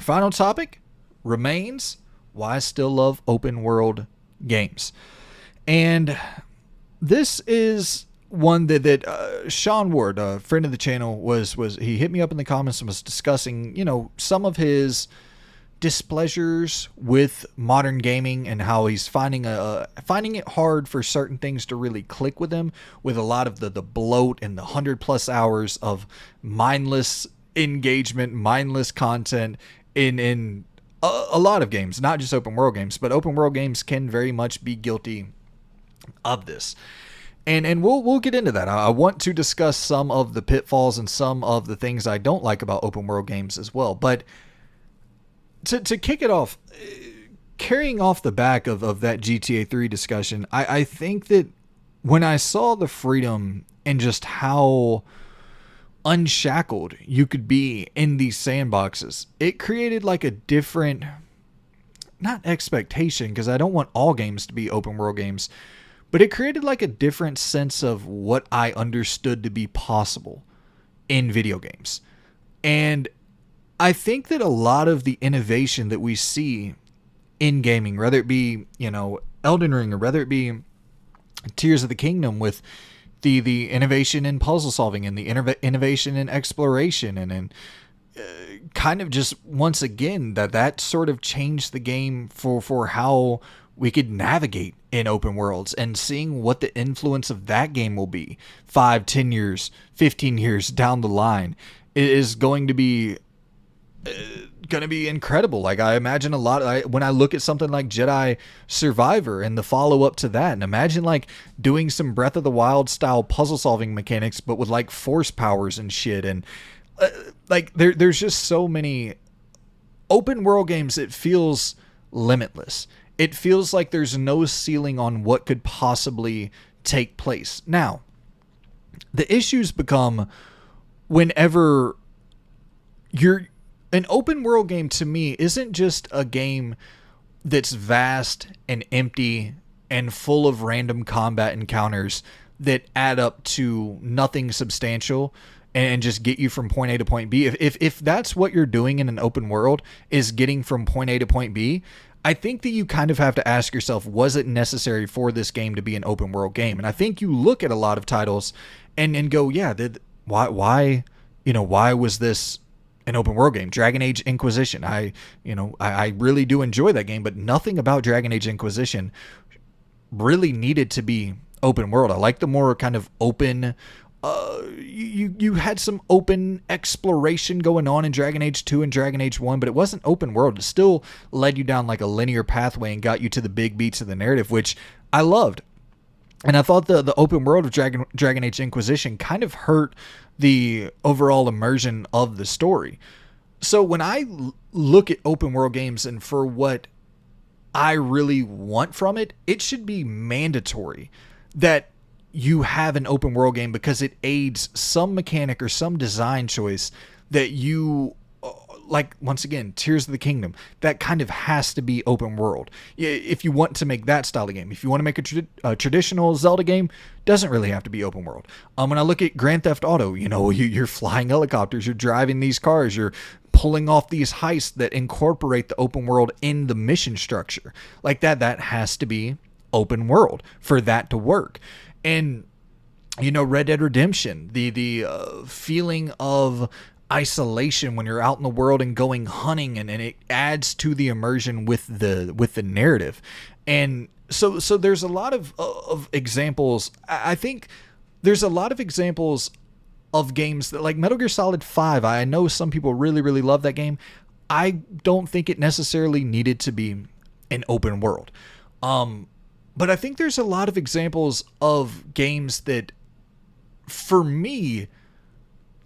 our final topic remains why I still love open world games. And this is one that Sean Ward, a friend of the channel, was he hit me up in the comments and was discussing, some of his displeasures with modern gaming and how he's finding it hard for certain things to really click with him, with a lot of the bloat and the 100+ hours of mindless engagement, mindless content in a lot of games, not just open world games, but open world games can very much be guilty of this. And we'll get into that. I want to discuss some of the pitfalls and some of the things I don't like about open world games as well. But to kick it off, carrying off the back of that GTA 3 discussion, I think that when I saw the freedom and just how unshackled you could be in these sandboxes, it created like a different, not expectation, because I don't want all games to be open world games, but it created like a different sense of what I understood to be possible in video games. And I think that a lot of the innovation that we see in gaming, whether it be, Elden Ring, or whether it be Tears of the Kingdom, with the innovation in puzzle solving and the innovation in exploration, and kind of just, once again, that sort of changed the game for how we could navigate in open worlds, and seeing what the influence of that game will be 5, 10 years, 15 years down the line is going to be incredible. Like, I imagine when I look at something like Jedi Survivor and the follow up to that, and imagine like doing some Breath of the Wild style puzzle solving mechanics, but with like force powers and shit. And like there's just so many open world games. It feels limitless. It feels like there's no ceiling on what could possibly take place. Now, the issues become whenever an open world game, to me, isn't just a game that's vast and empty and full of random combat encounters that add up to nothing substantial and just get you from point A to point B. If that's what you're doing in an open world, is getting from point A to point B, I think that you kind of have to ask yourself, was it necessary for this game to be an open world game? And I think you look at a lot of titles and go, yeah, why was this an open world game? Dragon Age Inquisition. I really do enjoy that game, but nothing about Dragon Age Inquisition really needed to be open world. I like the more kind of open, you had some open exploration going on in Dragon Age 2 and Dragon Age 1, but it wasn't open world. It still led you down like a linear pathway and got you to the big beats of the narrative, which I loved. And I thought the open world of Dragon Age Inquisition kind of hurt the overall immersion of the story. So when I look at open world games, and for what I really want from it, it should be mandatory that you have an open world game, because it aids some mechanic or some design choice that you like. Once again, Tears of the Kingdom, that kind of has to be open world. If you want to make that style of game, if you want to make a traditional Zelda game, doesn't really have to be open world. When I look at Grand Theft Auto, you're flying helicopters, you're driving these cars, you're pulling off these heists that incorporate the open world in the mission structure. Like that has to be open world for that to work. And Red Dead Redemption, the feeling of isolation when you're out in the world and going hunting, and it adds to the immersion with the narrative. And so there's a lot of examples. I think there's a lot of examples of games that, like Metal Gear Solid 5, I know some people really, really love that game. I don't think it necessarily needed to be an open world. But I think there's a lot of examples of games that, for me,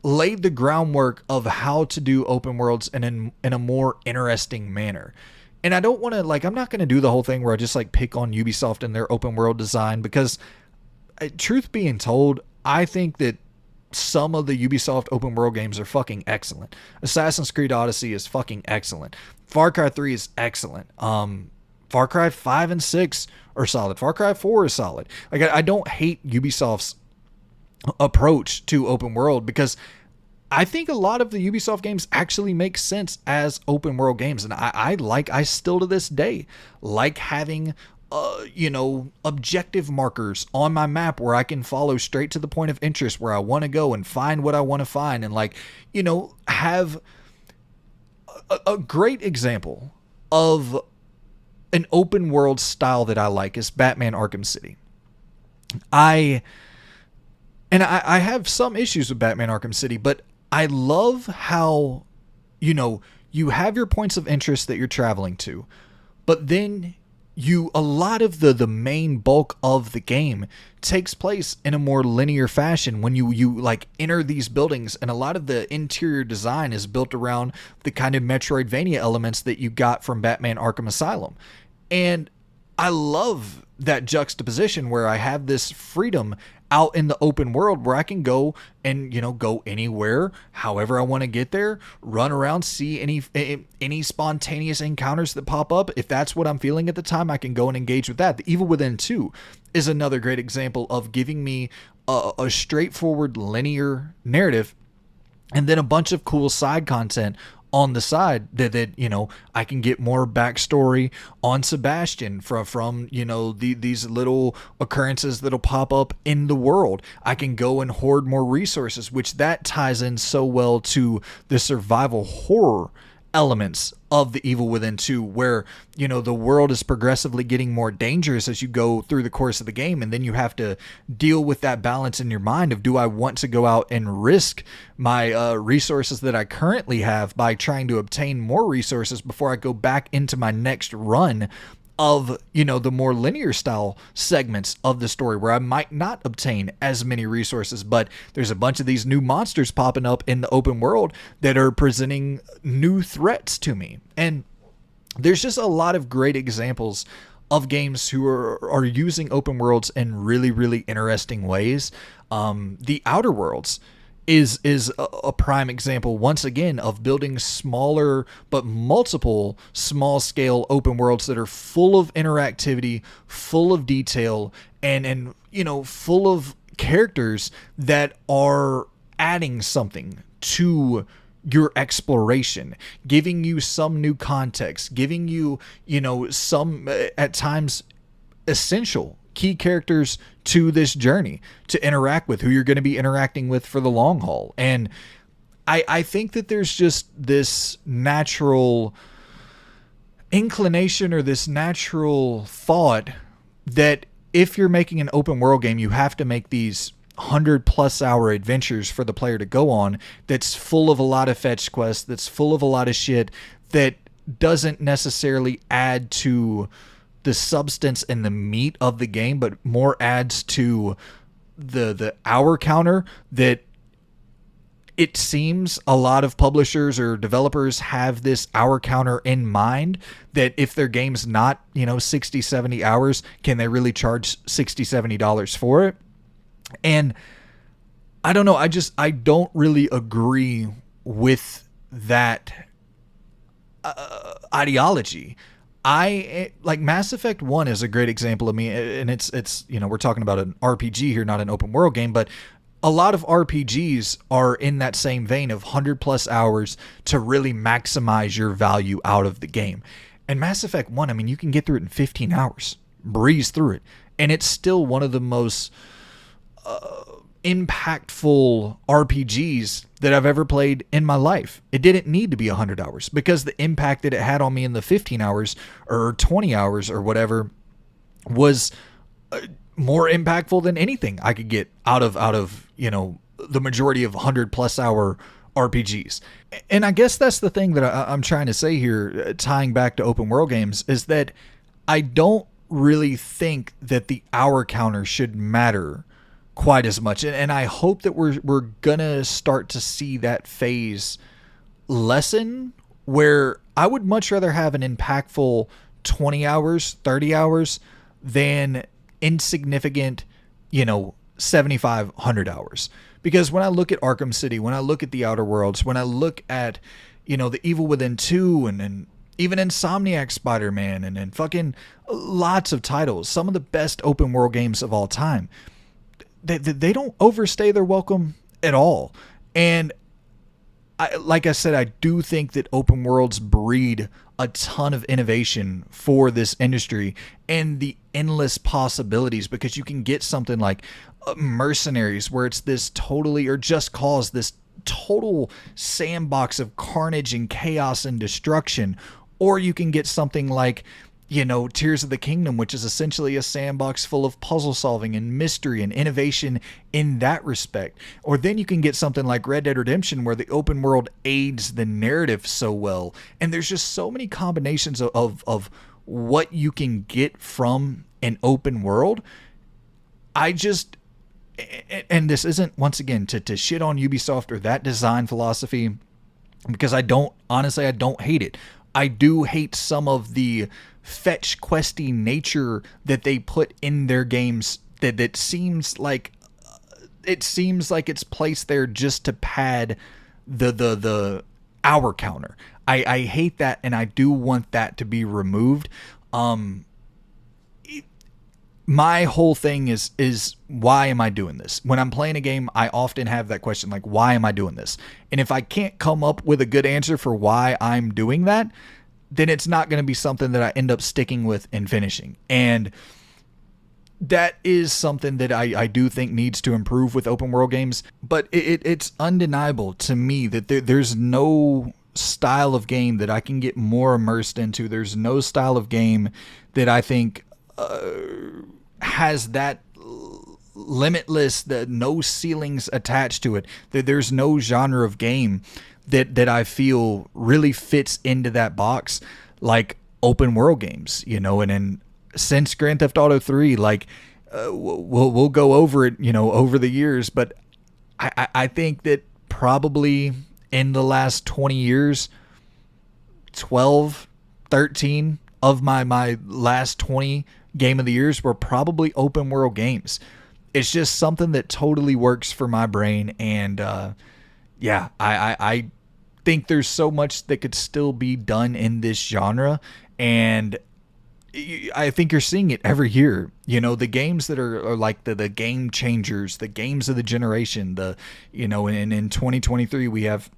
laid the groundwork of how to do open worlds in a more interesting manner. And I don't want to, I'm not going to do the whole thing where I just pick on Ubisoft and their open world design, because truth being told, I think that some of the Ubisoft open world games are fucking excellent. Assassin's Creed Odyssey is fucking excellent. Far Cry 3 is excellent. Far Cry 5 and 6 are solid. Far Cry 4 is solid. I don't hate Ubisoft's approach to open world, because I think a lot of the Ubisoft games actually make sense as open world games. And I still to this day like having, objective markers on my map where I can follow straight to the point of interest where I want to go and find what I want to find. And like, have a great example of an open world style that I like is Batman Arkham City. I I have some issues with Batman Arkham City, but I love how, you have your points of interest that you're traveling to, but then a lot of the main bulk of the game takes place in a more linear fashion when you like enter these buildings, and a lot of the interior design is built around the kind of Metroidvania elements that you got from Batman Arkham Asylum. And I love that juxtaposition where I have this freedom out in the open world where I can go and, go anywhere, however I want to get there, run around, see any spontaneous encounters that pop up. If that's what I'm feeling at the time, I can go and engage with that. The Evil Within 2 is another great example of giving me a straightforward linear narrative and then a bunch of cool side content on the side that I can get more backstory on Sebastian from these little occurrences that'll pop up in the world. I can go and hoard more resources, which that ties in so well to the survival horror elements of the Evil Within 2, where the world is progressively getting more dangerous as you go through the course of the game, and then you have to deal with that balance in your mind of, do I want to go out and risk my resources that I currently have by trying to obtain more resources before I go back into my next run of the more linear style segments of the story where I might not obtain as many resources, but there's a bunch of these new monsters popping up in the open world that are presenting new threats to me. And there's just a lot of great examples of games who are using open worlds in really, really interesting ways. The Outer Worlds is a prime example once again of building smaller but multiple small scale open worlds that are full of interactivity, full of detail, and full of characters that are adding something to your exploration, giving you some new context, giving you some at times essential key characters to this journey to interact with, who you're going to be interacting with for the long haul. And I think that there's just this natural inclination or this natural thought that if you're making an open world game, you have to make these 100+ hour adventures for the player to go on, that's full of a lot of fetch quests, that's full of a lot of shit that doesn't necessarily add to the substance and the meat of the game, but more adds to the hour counter that it seems a lot of publishers or developers have this hour counter in mind, that if their game's not 60, 70 hours, can they really charge $60-$70 for it? And I don't know, I don't really agree with that ideology. I like Mass Effect 1 is a great example of me, and it's we're talking about an RPG here, not an open world game, but a lot of RPGs are in that same vein of 100+ hours to really maximize your value out of the game. And Mass Effect 1, I mean, you can get through it in 15 hours, breeze through it, and it's still one of the most impactful RPGs that I've ever played in my life. It didn't need to be 100 hours because the impact that it had on me in the 15 hours or 20 hours or whatever was more impactful than anything I could get out of the majority of 100+ hour RPGs. And I guess that's the thing that I'm trying to say here, tying back to open world games, is that I don't really think that the hour counter should matter quite as much, and I hope that we're gonna start to see that phase lessen, where I would much rather have an impactful 20 hours, 30 hours than insignificant 75, 100 hours. Because when I look at Arkham City, when I look at the Outer Worlds, when I look at the Evil Within 2 and even Insomniac Spider-Man and fucking lots of titles, some of the best open world games of all time, they don't overstay their welcome at all. And like I said, I do think that open worlds breed a ton of innovation for this industry and the endless possibilities, because you can get something like Mercenaries, where it's this totally, or Just Cause, this total sandbox of carnage and chaos and destruction. Or you can get something like, Tears of the Kingdom, which is essentially a sandbox full of puzzle solving and mystery and innovation in that respect. Or then you can get something like Red Dead Redemption, where the open world aids the narrative so well. And there's just so many combinations of what you can get from an open world. I just, and this isn't, once again, to shit on Ubisoft or that design philosophy, because I don't hate it. I do hate some of the fetch questy nature that they put in their games, that seems like it's placed there just to pad the hour counter. I hate that, and I do want that to be removed. My whole thing is why am I doing this? When I'm playing a game, I often have that question, like, why am I doing this? And if I can't come up with a good answer for why I'm doing that, then it's not going to be something that I end up sticking with and finishing. And that is something that I do think needs to improve with open world games. But it's undeniable to me that there's no style of game that I can get more immersed into. There's no style of game that I think has that limitless, that no ceilings attached to it. That there's no genre of game that I feel really fits into that box like open world games, and since Grand Theft Auto 3, like we'll go over it, over the years, but I think that probably in the last 20 years, 12, 13 of my last 20 game of the years were probably open world games. It's just something that totally works for my brain. And I think there's so much that could still be done in this genre. And I think you're seeing it every year. The games that are like the game changers, the games of the generation, and in 2023 we have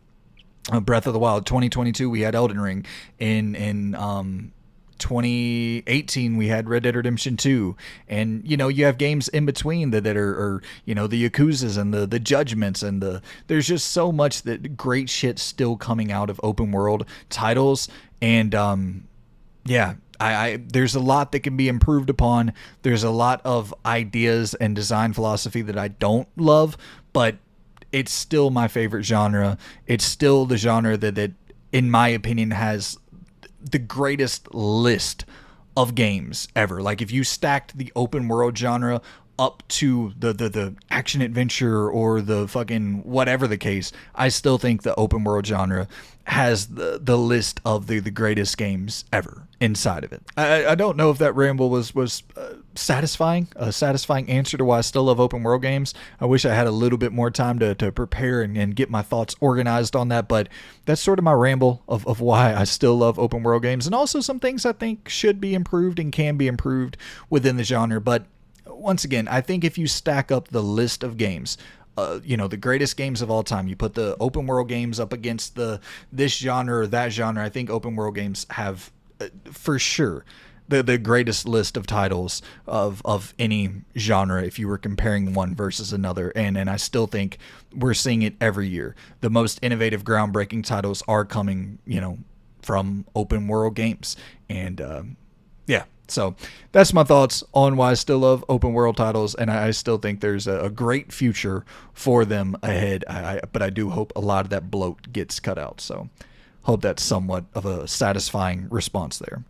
Breath of the Wild. 2022 we had Elden Ring. In 2018 we had Red Dead Redemption 2, and you have games in between that are the Yakuzas and the Judgments, and there's just so much that great shit still coming out of open world titles. And I there's a lot that can be improved upon. There's a lot of ideas and design philosophy that I don't love, but it's still my favorite genre. It's still the genre that in my opinion has the greatest list of games ever. Like, if you stacked the open world genre up to the action adventure or the fucking whatever the case, I still think the open world genre has the list of the greatest games ever inside of it. I don't know if that ramble was satisfying, a satisfying answer to why I still love open world games. I wish I had a little bit more time to prepare and get my thoughts organized on that, but that's sort of my ramble of why I still love open world games, and also some things I think should be improved and can be improved within the genre. But once again, I think if you stack up the list of games, the greatest games of all time, you put the open world games up against this genre or that genre, I think open world games have for sure the greatest list of titles of any genre if you were comparing one versus another. And I still think we're seeing it every year. The most innovative, groundbreaking titles are coming, from open world games. And so that's my thoughts on why I still love open world titles, and I still think there's a great future for them ahead. But I do hope a lot of that bloat gets cut out. So hope that's somewhat of a satisfying response there.